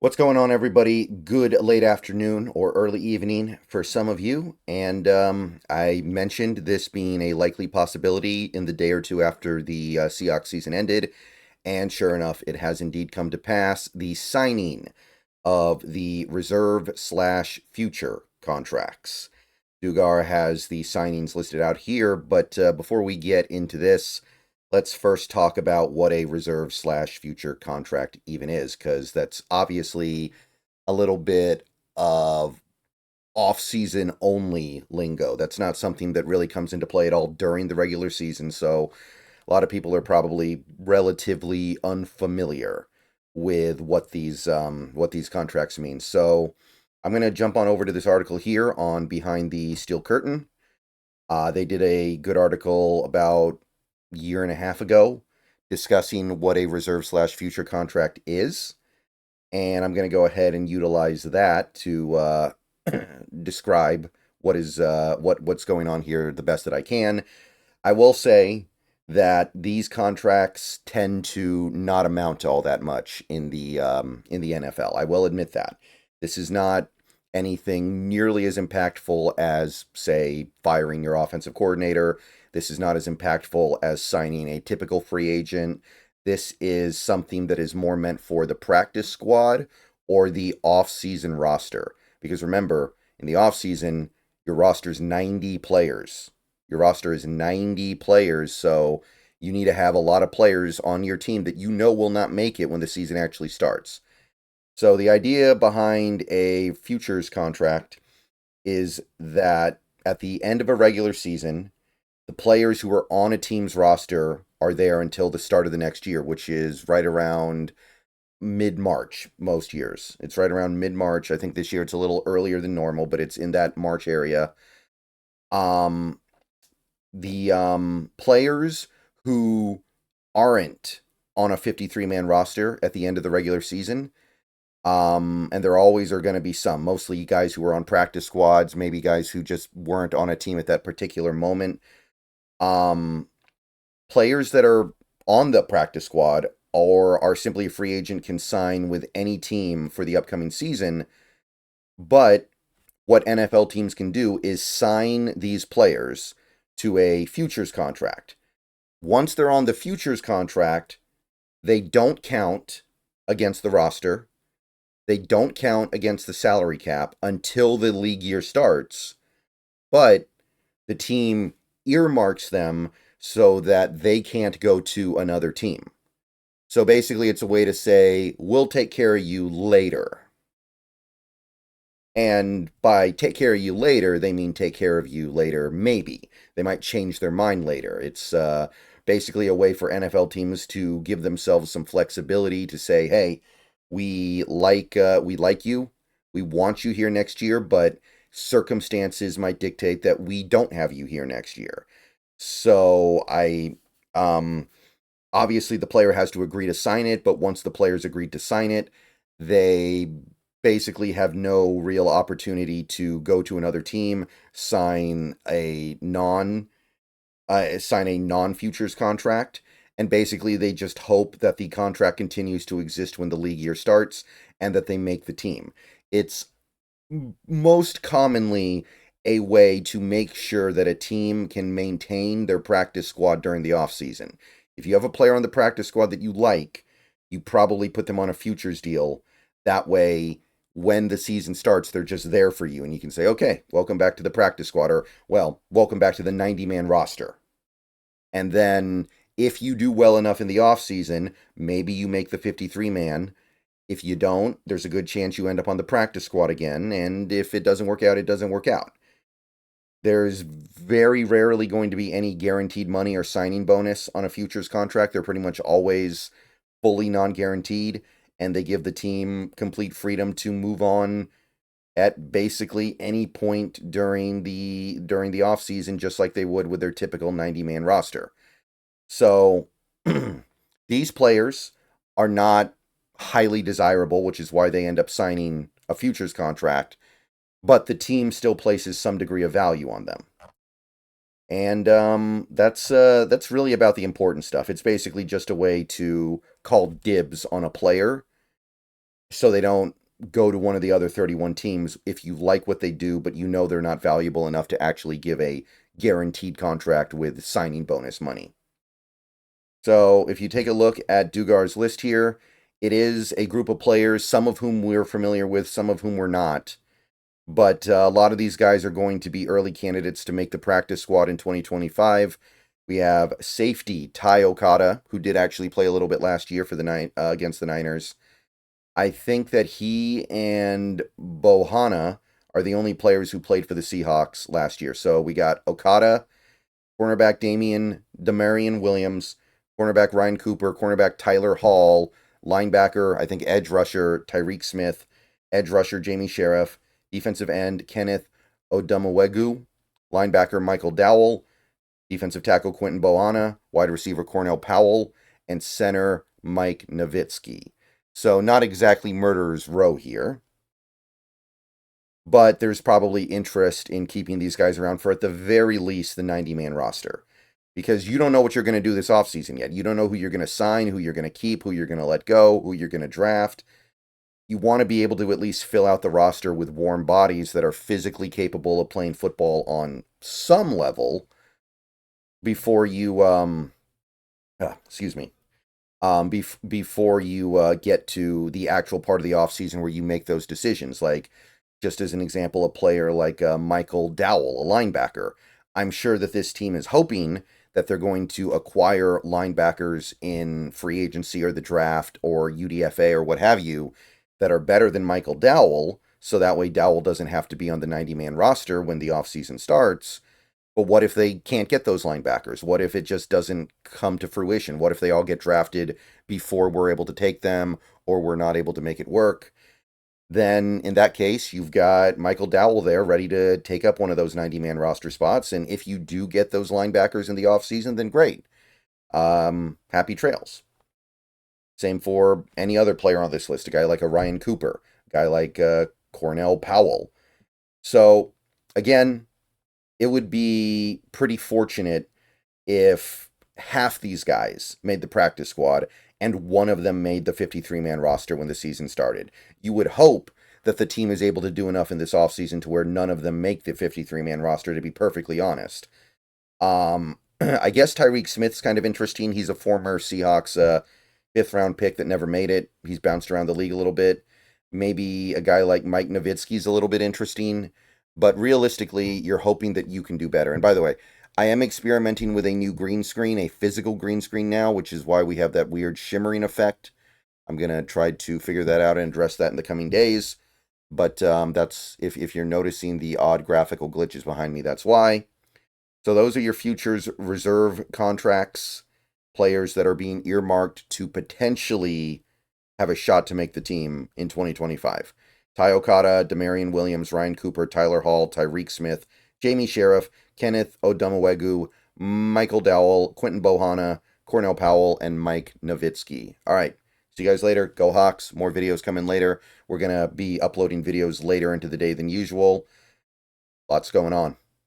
What's going on, everybody? Good late afternoon or early evening for some of you. And I mentioned this being a likely possibility in the day or two after the Seahawks season ended. And sure enough, it has indeed come to pass. The signing of the reserve slash future contracts. Dugar has the signings listed out here. But before we get into this, let's first talk about what a reserve slash future contract even is, because that's obviously a little bit of off-season only lingo. That's not something that really comes into play at all during the regular season. So a lot of people are probably relatively unfamiliar with what these contracts mean. So I'm going to jump on over to this article here on Behind the Steel Curtain. They did a good article about a year and a half ago discussing what a reserve slash future contract is. And I'm going to go ahead and utilize that to describe what's going on here the best that I can. I will say that these contracts tend to not amount to all that much in the NFL. I will admit that this is not anything nearly as impactful as, say, firing your offensive coordinator. This is not as impactful as signing a typical free agent. This is something that is more meant for the practice squad or the off-season roster. Because remember, in the off-season, your roster is 90 players. Your roster is 90 players, so you need to have a lot of players on your team that you know will not make it when the season actually starts. So the idea behind a futures contract is that at the end of a regular season, the players who are on a team's roster are there until the start of the next year, which is right around mid-March most years. It's right around mid-March. I think this year it's a little earlier than normal, but it's in that March area. Um, the players who aren't on a 53-man roster at the end of the regular season, and there always are going to be some, mostly guys who are on practice squads, maybe guys who just weren't on a team at that particular moment. Um, Players that are on the practice squad or are simply a free agent can sign with any team for the upcoming season. But what NFL teams can do is sign these players to a futures contract. Once they're on the futures contract, they don't count against the roster. They don't count against the salary cap until the league year starts, but the team earmarks them so that they can't go to another team. So basically, it's a way to say, we'll take care of you later. And by take care of you later, they mean take care of you later, maybe. They might change their mind later. It's basically a way for NFL teams to give themselves some flexibility to say, hey, we like you. We want you here next year, but circumstances might dictate that we don't have you here next year. So obviously the player has to agree to sign it, but once the player's agreed to sign it, they basically have no real opportunity to go to another team, sign a non-futures contract, and basically they just hope that the contract continues to exist when the league year starts and that they make the team. It's most commonly a way to make sure that a team can maintain their practice squad during the offseason. If you have a player on the practice squad that you like, you probably put them on a futures deal. That way, when the season starts, they're just there for you. And you can say, okay, welcome back to the practice squad, or, well, welcome back to the 90-man roster. And then if you do well enough in the offseason, maybe you make the 53-man. If you don't, there's a good chance you end up on the practice squad again. And if it doesn't work out, it doesn't work out. There's very rarely going to be any guaranteed money or signing bonus on a futures contract. They're pretty much always fully non-guaranteed, and they give the team complete freedom to move on at basically any point during the off season, just like they would with their typical 90-man roster. So these players are not highly desirable, which is why they end up signing a futures contract, but the team still places some degree of value on them. And that's really about the important stuff. It's basically just a way to call dibs on a player so they don't go to one of the other 31 teams if you like what they do, but you know they're not valuable enough to actually give a guaranteed contract with signing bonus money. So if you take a look at Dugar's list here, it is a group of players, some of whom we're familiar with, some of whom we're not. But a lot of these guys are going to be early candidates to make the practice squad in 2025. We have safety Ty Okada, who did actually play a little bit last year for the against the Niners. I think that he and Bohanna are the only players who played for the Seahawks last year. So we got Okada, cornerback Damarian Williams, cornerback Ryan Cooper, cornerback Tyler Hall, linebacker, I think edge rusher Tyreke Smith, edge rusher Jamie Sheriff, defensive end Kenneth Odumawegu, linebacker Michael Dowell, defensive tackle Quinton Bohanna, wide receiver Cornell Powell, and center Mike Nowitzki. So not exactly murderer's row here, but there's probably interest in keeping these guys around for at the very least the 90-man roster, because you don't know what you're going to do this offseason yet. You don't know who you're going to sign, who you're going to keep, who you're going to let go, who you're going to draft. You want to be able to at least fill out the roster with warm bodies that are physically capable of playing football on some level before you before you get to the actual part of the offseason where you make those decisions. Like, just as an example, a player like Michael Dowell, a linebacker. I'm sure that this team is hoping that they're going to acquire linebackers in free agency or the draft or UDFA or what have you that are better than Michael Dowell, so that way Dowell doesn't have to be on the 90-man roster when the offseason starts. But what if they can't get those linebackers? What if it just doesn't come to fruition? What if they all get drafted before we're able to take them, or we're not able to make it work? Then in that case, you've got Michael Dowell there ready to take up one of those 90-man roster spots. And if you do get those linebackers in the offseason, then great. Happy trails. Same for any other player on this list, a guy like a Ryan Cooper, a guy like Cornell Powell. So again, it would be pretty fortunate if half these guys made the practice squad and one of them made the 53-man roster when the season started. You would hope that the team is able to do enough in this offseason to where none of them make the 53-man roster, to be perfectly honest. I guess Tyreke Smith's kind of interesting. He's a former Seahawks fifth-round pick that never made it. He's bounced around the league a little bit. Maybe a guy like Mike Nowitzki's a little bit interesting. But realistically, you're hoping that you can do better. And by the way, I am experimenting with a new green screen, a physical green screen now, which is why we have that weird shimmering effect. I'm going to try to figure that out and address that in the coming days. But that's, if you're noticing the odd graphical glitches behind me, that's why. So those are your futures reserve contracts, players that are being earmarked to potentially have a shot to make the team in 2025. Ty Okada, Damarian Williams, Ryan Cooper, Tyler Hall, Tyreke Smith, Jamie Sheriff, Kenneth Odumawegu, Michael Dowell, Quinton Bohanna, Cornell Powell, and Mike Nowitzki. All right. See you guys later. Go Hawks. More videos coming later. We're going to be uploading videos later into the day than usual. Lots going on.